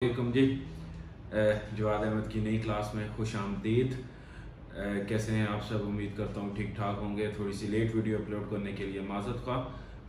वालेकुम जी। जवाद अहमद की नई क्लास में खुश आमदीद। कैसे हैं आप सब? उम्मीद करता हूँ ठीक ठाक होंगे। थोड़ी सी लेट वीडियो अपलोड करने के लिए माज़रत ख्वाह,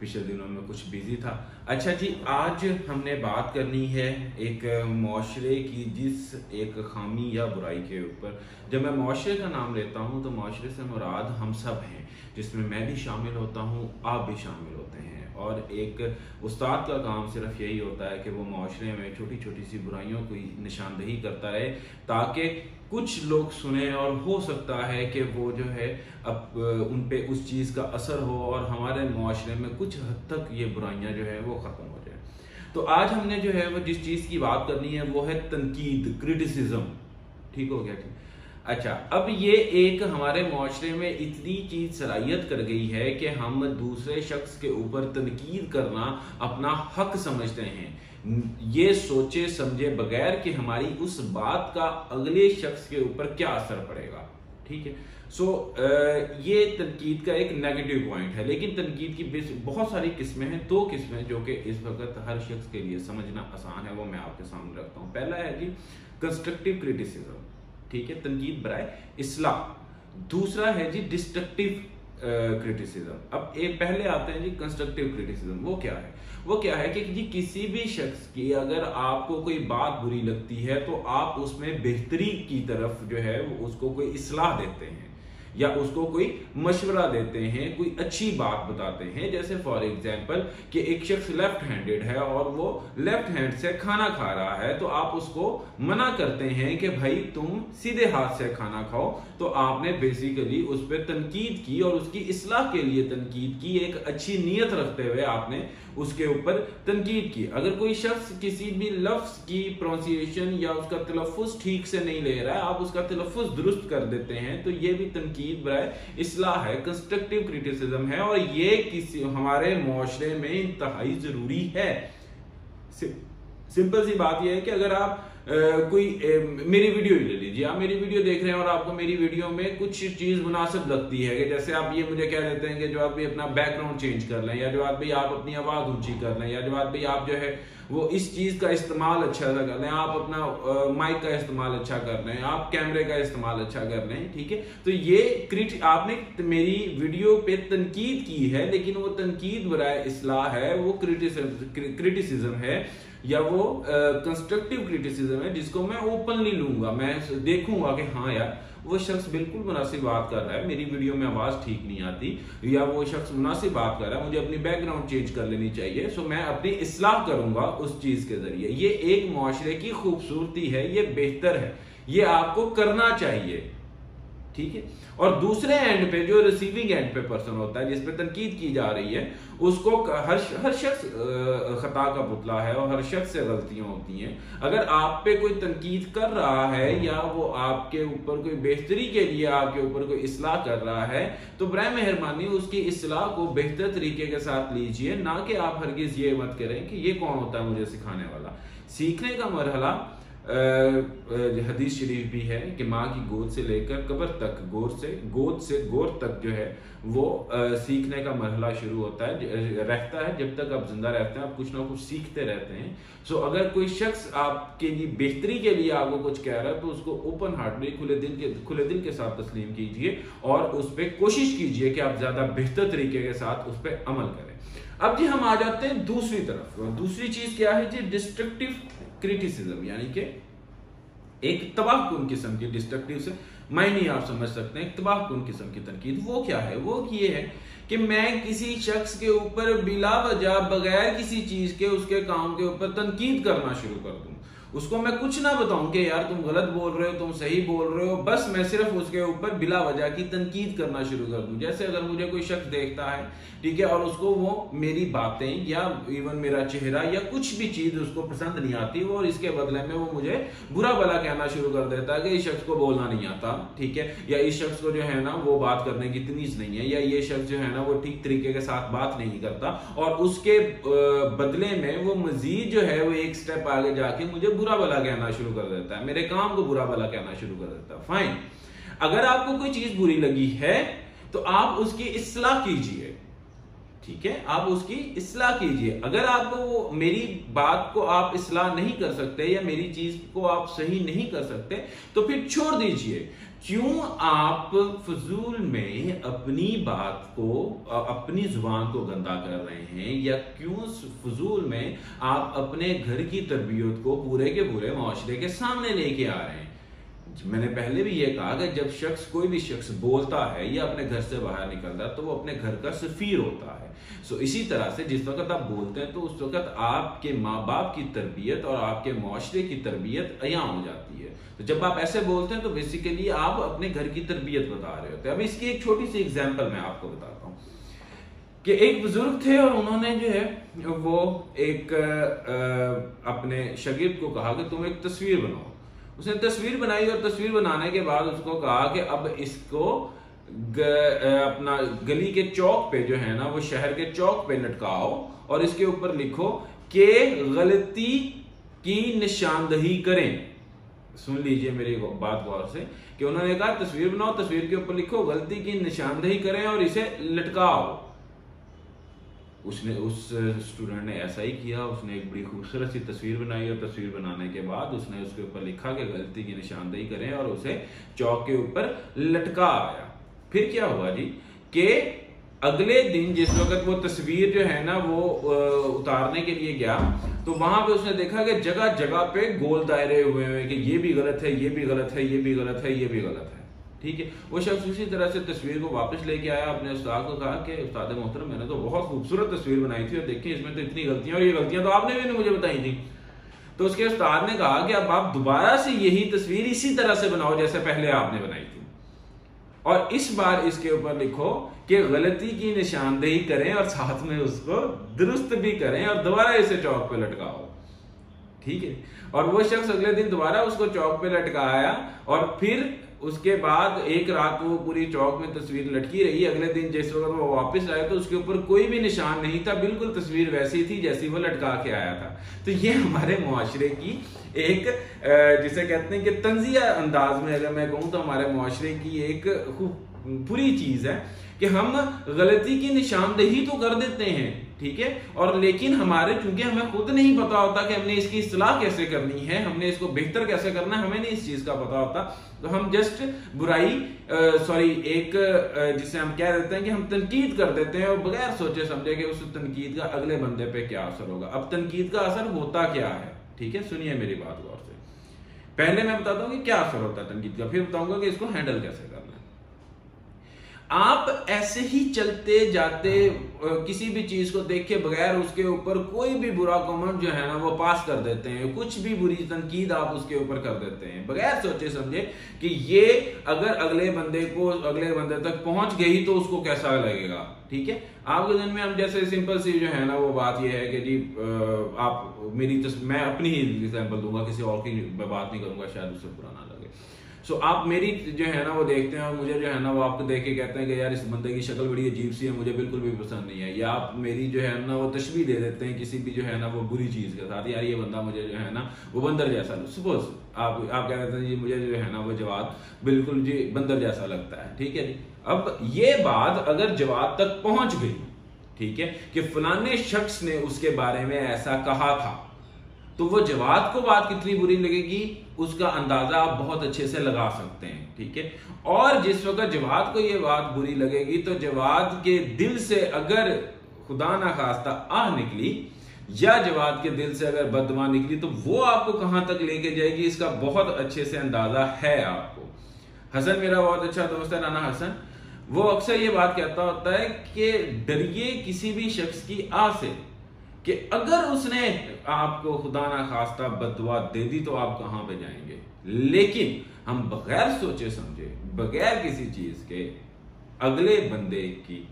पिछले दिनों में कुछ बिजी था। अच्छा जी, आज हमने बात करनी है एक मुआशरे की जिस एक खामी या बुराई के ऊपर। जब मैं मुआशरे का नाम लेता हूँ तो मुआशरे से मुराद हम सब हैं, जिसमें मैं भी शामिल होता हूँ, आप भी शामिल होते हैं। और एक उस्ताद का काम सिर्फ यही होता है कि वो मुआशरे में छोटी छोटी सी बुराइयों की निशानदही करता रहे, ताकि कुछ लोग सुने और हो सकता है कि वो जो है अब उन पे उस चीज़ का असर हो और हमारे मुआशरे में कुछ हद तक ये बुराइयां जो है वो ख़त्म हो जाए। तो आज हमने जो है वो जिस चीज़ की बात करनी है वो है तनकीद, क्रिटिसिज्म। ठीक हो गया? ठीक। अच्छा, अब ये एक हमारे मुआशरे में इतनी चीज सलाहियत कर गई है कि हम दूसरे शख्स के ऊपर तनकीद करना अपना हक समझते हैं, ये सोचे समझे बगैर कि हमारी उस बात का अगले शख्स के ऊपर क्या असर पड़ेगा। ठीक है। ये तनकीद का एक नेगेटिव पॉइंट है। लेकिन तनकीद की बहुत सारी किस्में हैं। दो किस्में जो कि इस वक्त हर शख्स के लिए समझना आसान है, वो मैं आपके सामने रखता हूँ। पहला है जी कंस्ट्रक्टिव क्रिटिसिज्म। ठीक है, तनकीद बराए इस्लाह। दूसरा है जी डिस्ट्रक्टिव क्रिटिसिज्म। अब पहले आते हैं जी कंस्ट्रक्टिव क्रिटिसिज्म। वो क्या है? वो क्या है कि जी किसी भी शख्स की अगर आपको कोई बात बुरी लगती है तो आप उसमें बेहतरी की तरफ जो है उसको कोई इस्लाह देते हैं या उसको कोई मशवरा देते हैं, कोई अच्छी बात बताते हैं। जैसे फॉर एग्जांपल कि एक शख्स लेफ्ट हैंडेड है और वो लेफ्ट हैंड से खाना खा रहा है, तो आप उसको मना करते हैं कि भाई तुम सीधे हाथ से खाना खाओ। तो आपने बेसिकली उस पर तनकीद की और उसकी इस्लाह के लिए तनकीद की, एक अच्छी नीयत रखते हुए आपने उसके ऊपर तनकीद की। अगर कोई शख्स किसी भी लफ्ज की प्रोनाउंसिएशन या उसका तलफ़ुज़ ठीक से नहीं ले रहा है, आप उसका तलफ़ुज़ दुरुस्त कर देते हैं, तो ये भी तनकीद बराए इस्लाह है, कंस्ट्रक्टिव क्रिटिसिज्म है। और ये किसी हमारे मुआशरे में इंतहाई जरूरी है। सिंपल सी बात यह है कि अगर आप मेरी वीडियो ही ले लीजिए, आप मेरी वीडियो देख रहे हैं और आपको मेरी वीडियो में कुछ चीज मुनासिब लगती है कि जैसे आप ये मुझे कह देते हैं कि जो आप भी अपना बैकग्राउंड चेंज कर लें, या जो आप भी आप अपनी आवाज ऊंची कर लें, या जो आप भी आप जो है वो इस चीज का इस्तेमाल अच्छा सा कर लें, आप अपना माइक का इस्तेमाल अच्छा कर लें, आप कैमरे का इस्तेमाल अच्छा कर लें। ठीक है, तो ये आपने मेरी वीडियो पे तनकीद की है, लेकिन वो तनकीद बराए इस्लाह है, वो क्रिटिसिज्म है या वो कंस्ट्रक्टिव क्रिटिसिज्म है, जिसको मैं ओपनली लूंगा। मैं देखूंगा कि हाँ यार वो शख्स बिल्कुल मुनासिब बात कर रहा है, मेरी वीडियो में आवाज ठीक नहीं आती, या वो शख्स मुनासिब बात कर रहा है, मुझे अपनी बैकग्राउंड चेंज कर लेनी चाहिए। सो मैं अपनी इस्लाह करूंगा उस चीज के जरिए। ये एक मुआशरे की खूबसूरती है, ये बेहतर है, ये आपको करना चाहिए। ठीक है। और दूसरे एंड पे जो रिसीविंग एंड पे पर्सन होता है, जिस पे तनकीद की जा रही है, उसको हर शख्स खता का पुतला है और हर शख्स से गलतियां होती हैं। अगर आप पे कोई तनकीद कर रहा है या वो आपके ऊपर कोई बेहतरी के लिए आपके ऊपर कोई इस्लाह कर रहा है, तो बराए मेहरबानी उसकी इस्लाह को बेहतर तरीके के साथ लीजिए, ना कि आप हरगिज ये मत करें कि ये कौन होता है मुझे सिखाने वाला। सीखने का मरहला हदीस शरीफ भी है कि माँ की गोद से लेकर कब्र तक, गोद से गोर तक जो है वो सीखने का मरहला शुरू होता है, रहता है। जब तक आप जिंदा रहते हैं आप कुछ ना कुछ सीखते रहते हैं। सो अगर कोई शख्स आपके लिए बेहतरी के लिए आपको कुछ कह रहा है, तो उसको ओपन हार्टली खुले दिल के साथ तस्लीम कीजिए और उस पर कोशिश कीजिए कि आप ज्यादा बेहतर तरीके के साथ उस पर अमल करें। अब जी हम आ जाते हैं दूसरी तरफ। दूसरी चीज क्या है जी? डिस्ट्रक्टिव क्रिटिसिज्म, यानी कि एक तबाहकुन किस्म की, डिस्ट्रक्टिव से मायने आप समझ सकते हैं, तबाहकुन किस्म की तनकीद। वो क्या है? वो ये है कि मैं किसी शख्स के ऊपर बिला वजह बगैर किसी चीज के उसके काम के ऊपर तनकीद करना शुरू कर दूं। उसको मैं कुछ ना बताऊं कि यार तुम गलत बोल रहे हो, तुम सही बोल रहे हो, बस मैं सिर्फ उसके ऊपर बिला वजह की तनकीद करना शुरू कर दूं। जैसे अगर मुझे कोई शख्स देखता है, ठीक है, और उसको वो मेरी बातें या इवन मेरा चेहरा या कुछ भी चीज उसको पसंद नहीं आती, और इसके बदले में वो मुझे बुरा भला कहना शुरू कर देता है कि इस शख्स को बोलना नहीं आता, ठीक है, या इस शख्स को जो है ना वो बात करने की तमीज नहीं है, या ये शख्स जो है ना वो ठीक तरीके के साथ बात नहीं करता, और उसके बदले में वो मजीद जो है वो एक स्टेप आगे जाके मुझे बुरा भला कहना शुरू कर देता है, मेरे काम को बुरा भला कहना शुरू कर देता है। फाइन, अगर आपको कोई चीज बुरी लगी है तो आप उसकी इस्लाह कीजिए, ठीक है, आप उसकी इस्लाह कीजिए। अगर आप वो मेरी बात को आप इस्लाह नहीं कर सकते या मेरी चीज को आप सही नहीं कर सकते तो फिर छोड़ दीजिए। क्यों आप फजूल में अपनी बात को, अपनी जुबान को गंदा कर रहे हैं, या क्यों फजूल में आप अपने घर की तरबियत को पूरे के पूरे माशरे के सामने लेके आ रहे हैं। मैंने पहले भी ये कहा कि जब कोई भी शख्स बोलता है या अपने घर से बाहर निकलता है तो वो अपने घर का सफीर होता है। सो इसी तरह से जिस वक्त आप बोलते हैं तो उस वक्त आपके माँ बाप की तरबियत और आपके माशरे की तरबियत अयां हो जाती है। तो जब आप ऐसे बोलते हैं तो बेसिकली आप अपने घर की तरबियत बता रहे होते हैं। अब इसकी एक छोटी सी एग्जाम्पल मैं आपको बताता हूँ कि एक बुजुर्ग थे और उन्होंने जो है वो एक अपने शागिर्द को कहा कि तुम एक तस्वीर बनाओ। उसने तस्वीर बनाई और तस्वीर बनाने के बाद उसको कहा कि अब इसको अपना गली के चौक पे जो है ना, वो शहर के चौक पे लटकाओ और इसके ऊपर लिखो कि गलती की निशानदही करें। सुन लीजिए मेरी बात गौर से कि उन्होंने कहा तस्वीर बनाओ, तस्वीर के ऊपर लिखो गलती की निशानदही करें और इसे लटकाओ। उस स्टूडेंट ने ऐसा ही किया। उसने एक बड़ी खूबसूरत सी तस्वीर बनाई और तस्वीर बनाने के बाद उसने उसके ऊपर लिखा कि गलती की निशानदेही करें और उसे चौक के ऊपर लटका आया। फिर क्या हुआ जी कि अगले दिन जिस वक्त वो तस्वीर जो है ना वो उतारने के लिए गया तो वहां पे उसने देखा कि जगह जगह पे गोल दायरे हुए हैं कि ये भी गलत है, ये भी गलत है, ये भी गलत है, ये भी गलत है। ठीक है, वो शख्स उसी तरह से तस्वीर को वापस लेके आया, अपने उस्ताद को कहा कि उस्ताद मोहतरम मैंने तो बहुत खूबसूरत तस्वीर बनाई थी और देखिए इसमें तो इतनी गलतियां, और ये गलतियां तो आपने भी मुझे बताई थी। तो उसके उस्ताद ने कहा कि अब आप दोबारा से यही तस्वीर इसी तरह से बनाओ जैसे पहले आपने बनाई थी, और इस बार इसके ऊपर लिखो कि गलती की निशानदेही करें और साथ में उसको दुरुस्त भी करें और दोबारा इसे चौक पे लटकाओ। ठीक है, और वो शख्स अगले दिन दोबारा उसको चौक पे लटकाया और फिर उसके बाद एक रात वो पूरी चौक में तस्वीर लटकी रही। अगले दिन जिस वक्त वो वापस आया तो उसके ऊपर कोई भी निशान नहीं था, बिल्कुल तस्वीर वैसी थी जैसी वो लटका के आया था। तो ये हमारे मुआशरे की एक जिसे कहते हैं कि तंजिया अंदाज में अगर मैं कहूँ तो हमारे मुआशरे की एक बुरी चीज है कि हम गलती की निशानदेही तो कर देते हैं, ठीक है, और लेकिन हमारे चूंकि हमें खुद नहीं पता होता कि हमने इसकी इस्लाह कैसे करनी है, हमने इसको बेहतर कैसे करना है, हमें नहीं इस चीज का पता होता, तो हम जस्ट बुराई एक जिसे हम कह देते हैं कि हम तनकीद कर देते हैं और बगैर सोचे समझे कि उस तनकीद का अगले बंदे पे क्या असर होगा। अब तनकीद का असर होता क्या है, ठीक है, सुनिए मेरी बात गौर से। पहले मैं बताता हूँ कि क्या असर होता है तनकीद का, फिर बताऊंगा कि इसको हैंडल कैसे करना है। आप ऐसे ही चलते जाते किसी भी चीज को देख के बगैर उसके ऊपर कोई भी बुरा कमेंट जो है ना वो पास कर देते हैं, कुछ भी बुरी तनकीद आप उसके ऊपर कर देते हैं बगैर सोचे समझे कि ये अगर अगले बंदे तक पहुंच गई तो उसको कैसा लगेगा। ठीक है, आपके दिन में हम जैसे सिंपल सी जो है ना वो बात ये है कि जी आप मैं अपनी ही एग्जाम्पल दूंगा, किसी और की बात नहीं करूंगा, शायद उससे बुरा ना लगे। सो आप मेरी जो है ना वो देखते हैं और मुझे जो है ना वो आपको देख के कहते हैं कि यार इस बंदे की शक्ल बड़ी अजीब सी है, मुझे बिल्कुल भी पसंद नहीं है, या आप मेरी जो है ना वो तशबीह दे देते हैं किसी भी जो है ना वो बुरी चीज के साथ, यार ये बंदा मुझे जो है ना वो बंदर जैसा, सपोज आप कह देते हैं जी मुझे जो है ना वो जवाद बिल्कुल जी बंदर जैसा लगता है। ठीक है जी, अब ये बात अगर जवाद तक पहुंच गई, ठीक है, कि फलाने शख्स ने उसके बारे में ऐसा कहा था, तो वो जवाद को बात कितनी बुरी लगेगी उसका अंदाजा आप बहुत अच्छे से लगा सकते हैं। ठीक है, और जिस वक्त जवाद को ये बात बुरी लगेगी तो जवाद के दिल से अगर खुदा ना खास्ता आह निकली या जवाद के दिल से अगर बददुआ निकली तो वो आपको कहां तक लेके जाएगी इसका बहुत अच्छे से अंदाजा है आपको। हसन मेरा बहुत अच्छा दोस्त है, राना हसन, वो अक्सर ये बात कहता होता है कि डरिए किसी भी शख्स की आह से कि अगर उसने आपको खुदा ना खास्ता बददुआ दे दी तो आप कहां पे जाएंगे। लेकिन हम बगैर सोचे समझे, बगैर किसी चीज के अगले बंदे की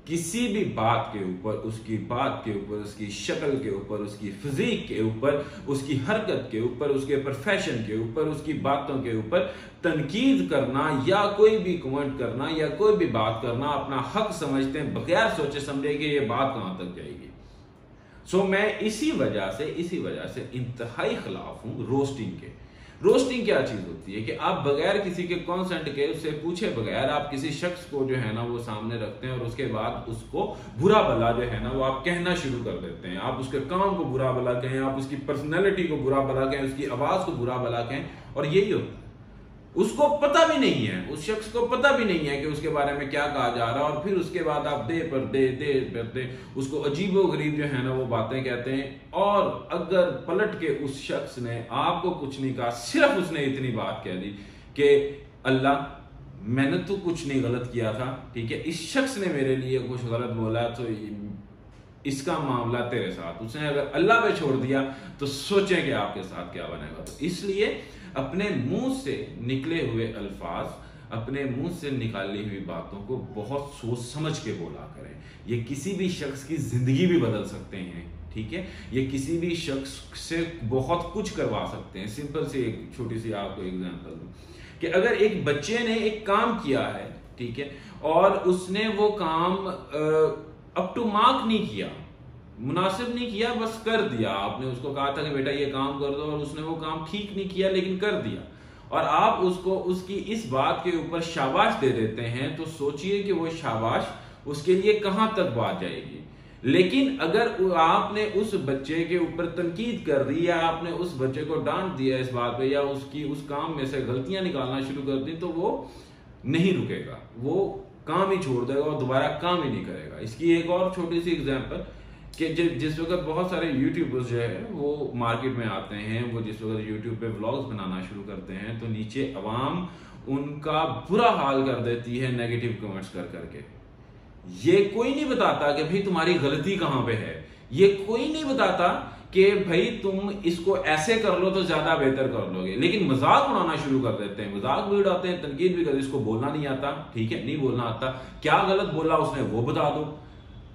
किसी भी बात के ऊपर, उसकी बात के ऊपर, उसकी शक्ल के ऊपर, उसकी फिजिक के ऊपर, उसकी हरकत के ऊपर, उसके प्रोफेशन के ऊपर, उसकी बातों के ऊपर तनकीद करना या कोई भी कमेंट करना या कोई भी बात करना अपना हक समझते हैं बगैर सोचे समझे कि ये बात कहां तक जाएगी। सो मैं इसी वजह से इंतहाई खिलाफ हूं रोस्टिंग के। रोस्टिंग क्या चीज होती है कि आप बगैर किसी के कॉन्सेंट के, उससे पूछे बगैर आप किसी शख्स को जो है ना वो सामने रखते हैं और उसके बाद उसको बुरा भला जो है ना वो आप कहना शुरू कर देते हैं। आप उसके काम को बुरा भला कहें, आप उसकी पर्सनैलिटी को बुरा भला कहें, उसकी आवाज को बुरा भला कहें, और यही होता है। उसको पता भी नहीं है, उस शख्स को पता भी नहीं है कि उसके बारे में क्या कहा जा रहा है, और फिर उसके बाद आप दे पर दे उसको अजीबो गरीब जो है ना वो बातें कहते हैं। और अगर पलट के उस शख्स ने आपको कुछ नहीं कहा, सिर्फ उसने इतनी बात कह दी कि अल्लाह मैंने तो कुछ नहीं गलत किया था, ठीक है, इस शख्स ने मेरे लिए कुछ गलत बोला तो इसका मामला तेरे साथ, उसने अगर अल्लाह पे छोड़ दिया तो सोचें कि आपके साथ क्या बनेगा। तो इसलिए अपने मुंह से निकले हुए अल्फाज, अपने मुंह से निकाली हुई बातों को बहुत सोच समझ के बोला करें। ये किसी भी शख्स की जिंदगी भी बदल सकते हैं, ठीक है, ये किसी भी शख्स से बहुत कुछ करवा सकते हैं। सिंपल सी एक छोटी सी आपको एग्जांपल दूं कि अगर एक बच्चे ने एक काम किया है, ठीक है, और उसने वो काम अप टू मार्क नहीं किया, मुनासिब नहीं किया, बस कर दिया, आपने उसको कहा था कि बेटा ये काम कर दो और उसने वो काम ठीक नहीं किया लेकिन कर दिया, और आप उसको उसकी इस बात के ऊपर शाबाश दे देते हैं, तो सोचिए कि वो शाबाश उसके लिए कहां तक बात जाएगी। लेकिन अगर आपने उस बच्चे के ऊपर तनकीद कर दी या आपने उस बच्चे को डांट दिया इस बात पे, या उसकी उस काम में से गलतियां निकालना शुरू कर दी, तो वो नहीं रुकेगा, वो काम ही छोड़ देगा और दोबारा काम ही नहीं करेगा। इसकी एक और छोटी सी एग्जांपल कि जिस वक्त बहुत सारे यूट्यूबर्स जो है वो मार्केट में आते हैं, वो जिस वक्त यूट्यूब पे व्लॉग्स बनाना शुरू करते हैं, तो नीचे अवाम उनका बुरा हाल कर देती है नेगेटिव कमेंट्स कर करके। ये कोई नहीं बताता कि भाई तुम्हारी गलती कहां पे है, ये कोई नहीं बताता कि भाई तुम इसको ऐसे कर लो तो ज्यादा बेहतर कर लोगे, लेकिन मजाक उड़ाना शुरू कर देते हैं, मजाक भी उड़ाते हैं, तनकीद भी करते हैं। इसको बोलना नहीं आता, ठीक है, नहीं बोलना आता, क्या गलत बोला उसने वो बता दो,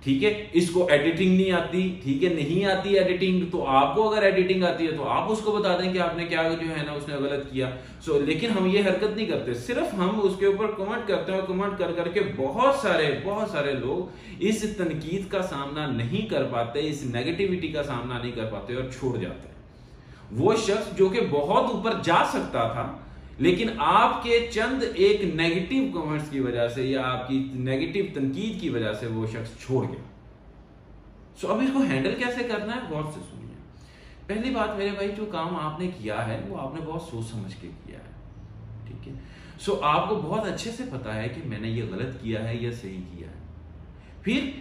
ठीक है, इसको एडिटिंग नहीं आती, ठीक है, नहीं आती एडिटिंग, तो आपको अगर एडिटिंग आती है तो आप उसको बता दें कि आपने क्या जो है ना उसने गलत किया। लेकिन हम ये हरकत नहीं करते, सिर्फ हम उसके ऊपर कमेंट करते हैं, और कमेंट कर करके बहुत सारे लोग इस तनकीद का सामना नहीं कर पाते, इस नेगेटिविटी का सामना नहीं कर पाते और छोड़ जाते हैं। वो शख्स जो कि बहुत ऊपर जा सकता था, लेकिन आपके चंद एक नेगेटिव कमेंट्स की वजह से या आपकी नेगेटिव तनकीद की वजह से वो शख्स छोड़ गया। अब इसको हैंडल कैसे करना है, गौर से सुनिए। पहली बात मेरे भाई, जो काम आपने किया है वो आपने बहुत सोच समझ के किया है, ठीक है। आपको बहुत अच्छे से पता है कि मैंने ये गलत किया है या सही किया है। फिर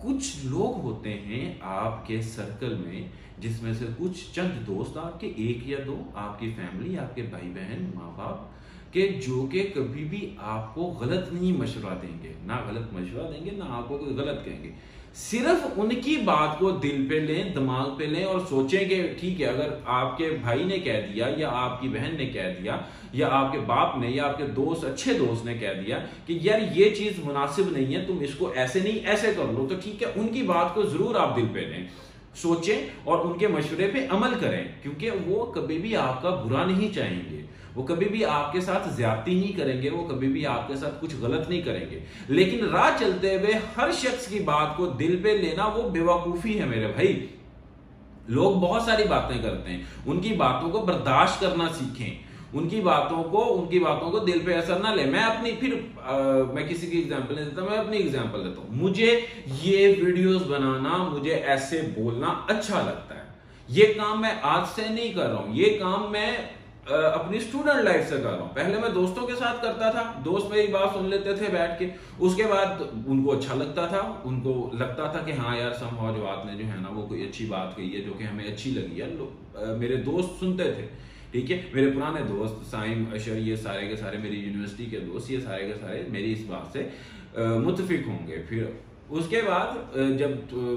कुछ लोग होते हैं आपके सर्कल में, जिसमें से कुछ चंद दोस्त आपके, एक या दो, आपकी फैमिली, आपके भाई बहन, माँ बाप के, जो कि कभी भी आपको गलत नहीं मशवरा देंगे, ना गलत मशवरा देंगे, ना आपको कोई गलत कहेंगे। सिर्फ उनकी बात को दिल पे लें, दिमाग पे लें और सोचें कि ठीक है, अगर आपके भाई ने कह दिया या आपकी बहन ने कह दिया या आपके बाप ने या आपके दोस्त, अच्छे दोस्त ने कह दिया कि यार ये चीज मुनासिब नहीं है, तुम इसको ऐसे नहीं ऐसे कर लो, तो ठीक है, उनकी बात को जरूर आप दिल पे लें, सोचें और उनके मशवरे पे अमल करें, क्योंकि वो कभी भी आपका बुरा नहीं चाहेंगे, वो कभी भी आपके साथ ज्यादती नहीं करेंगे, वो कभी भी आपके साथ कुछ गलत नहीं करेंगे। लेकिन राह चलते हुए हर शख्स की बात को दिल पे लेना वो बेवकूफी है मेरे भाई। लोग बहुत सारी बातें करते हैं, उनकी बातों को बर्दाश्त करना सीखें, उनकी बातों को दिल पे असर ना ले। मैं अपनी मैं किसी की एग्जांपल नहीं देता, मैं अपनी एग्जांपल देता हूं। मुझे ये वीडियोस बनाना, मुझे ऐसे बोलना अच्छा लगता है। ये काम मैं आज से नहीं कर रहा हूं, ये काम मैं अपनी स्टूडेंट लाइफ से कर रहा हूं। पहले मैं दोस्तों के साथ करता था, दोस्त मेरी बात सुन लेते थे बैठ के, उसके बाद उनको अच्छा लगता था, उनको लगता था कि हाँ यार समहाउ जो आपने जो है ना वो कोई अच्छी बात कही है जो कि हमें अच्छी लगी है। मेरे दोस्त सुनते थे, ठीक है, मेरे पुराने दोस्त साइम, अशर, ये सारे के सारे मेरी यूनिवर्सिटी के दोस्त, ये सारे के सारे मेरी इस बात से मुत्तफिक होंगे। फिर उसके बाद जब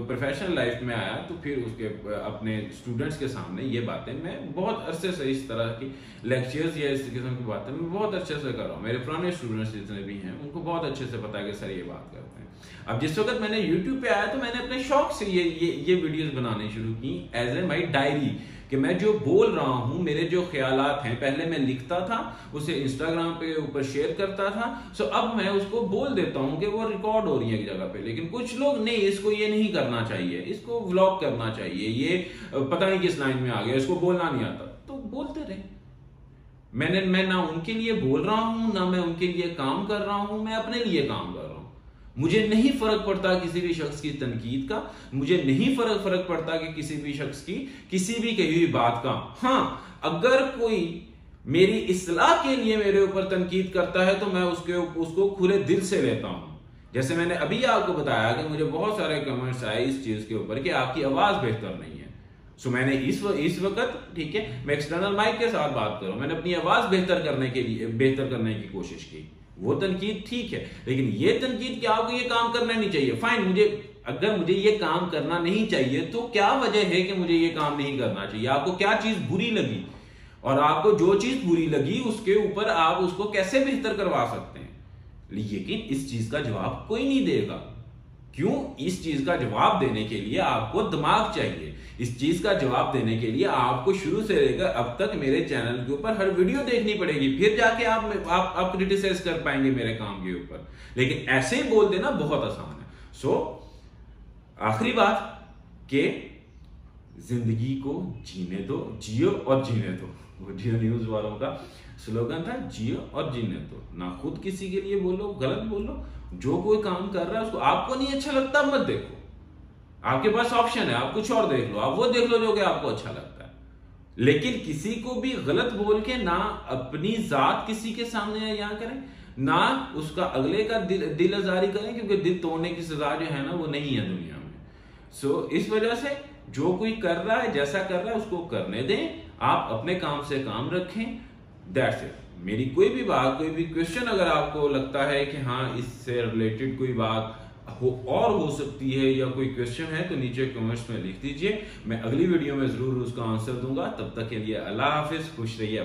प्रोफेशनल लाइफ में आया तो फिर उसके अपने स्टूडेंट्स के सामने ये बातें मैं बहुत अरसे से, इस तरह की लेक्चर्स या इस किस्म की बातें मैं बहुत अच्छे से कर रहा हूँ। मेरे पुराने स्टूडेंट्स जितने भी हैं उनको बहुत अच्छे से पता है कि सर ये बात करते हैं। अब जिस वक्त मैंने यूट्यूब पे आया तो मैंने अपने शौक से ये वीडियोस बनानी शुरू की एज ए माई डायरी, कि मैं जो बोल रहा हूं, मेरे जो ख्यालात हैं, पहले मैं लिखता था, उसे इंस्टाग्राम पे ऊपर शेयर करता था। अब मैं उसको बोल देता हूं कि वो रिकॉर्ड हो रही है एक जगह पे। लेकिन कुछ लोग नहीं, इसको ये नहीं करना चाहिए, इसको व्लॉग करना चाहिए, ये पता नहीं किस लाइन में आ गया, इसको बोलना नहीं आता, तो बोलते रहे। मैं ना उनके लिए बोल रहा हूं, ना मैं उनके लिए काम कर रहा हूं, मैं अपने लिए काम कर रहा हूं। मुझे नहीं फर्क पड़ता किसी भी शख्स की तनकीद का, मुझे नहीं फर्क पड़ता कि किसी भी शख्स की किसी भी कही हुई बात का। हां, अगर कोई मेरी इस्लाह के लिए मेरे ऊपर तनकीद करता है तो मैं उसको खुले दिल से लेता हूं। जैसे मैंने अभी आपको बताया कि मुझे बहुत सारे कमेंट्स आए इस चीज के ऊपर कि आपकी आवाज बेहतर नहीं है। सो मैंने इस वक्त, ठीक है, मैं एक्सटर्नल माइक के साथ बात कर रहा हूं, मैंने अपनी आवाज बेहतर करने की कोशिश की। वो तनकीद ठीक है, लेकिन ये तनकीद कि आपको ये काम करना नहीं चाहिए। फाइन, अगर मुझे ये काम करना नहीं चाहिए तो क्या वजह है कि मुझे ये काम नहीं करना चाहिए? आपको क्या चीज बुरी लगी, और आपको जो चीज बुरी लगी उसके ऊपर आप उसको कैसे बेहतर करवा सकते हैं? लेकिन इस चीज का जवाब कोई नहीं देगा। क्यों? इस चीज का जवाब देने के लिए आपको दिमाग चाहिए। इस चीज का जवाब देने के लिए आपको शुरू से लेकर अब तक मेरे चैनल के ऊपर हर वीडियो देखनी पड़ेगी, फिर जाके आप क्रिटिसाइज कर पाएंगे मेरे काम के ऊपर। लेकिन ऐसे ही बोल देना बहुत आसान है। सो आखिरी बात कि जिंदगी को जीने दो, जियो और जीने दो। वो जियो न्यूज वालों का स्लोगन था, जियो और जीने दो। ना खुद किसी के लिए बोलो, गलत बोलो। जो कोई काम कर रहा है उसको आपको नहीं अच्छा लगता मत देखो, आपके पास ऑप्शन है, आप कुछ और देख लो, आप वो देख लो जो कि आपको अच्छा लगता है। लेकिन किसी को भी गलत बोल के ना अपनी जात किसी के सामने यहाँ करें, ना उसका अगले का दिल आजारी करें, क्योंकि दिल तोड़ने की सजा जो है ना वो नहीं है दुनिया में। सो इस वजह से जो कोई कर रहा है, जैसा कर रहा है उसको करने दें, आप अपने काम से काम रखें। That's it. मेरी कोई भी बात, कोई भी क्वेश्चन अगर आपको लगता है कि हाँ इससे रिलेटेड कोई बात हो सकती है या कोई क्वेश्चन है, तो नीचे कमेंट्स में लिख दीजिए। मैं अगली वीडियो में जरूर उसका आंसर दूंगा। तब तक के लिए अल्लाह हाफिज, खुश रहिए।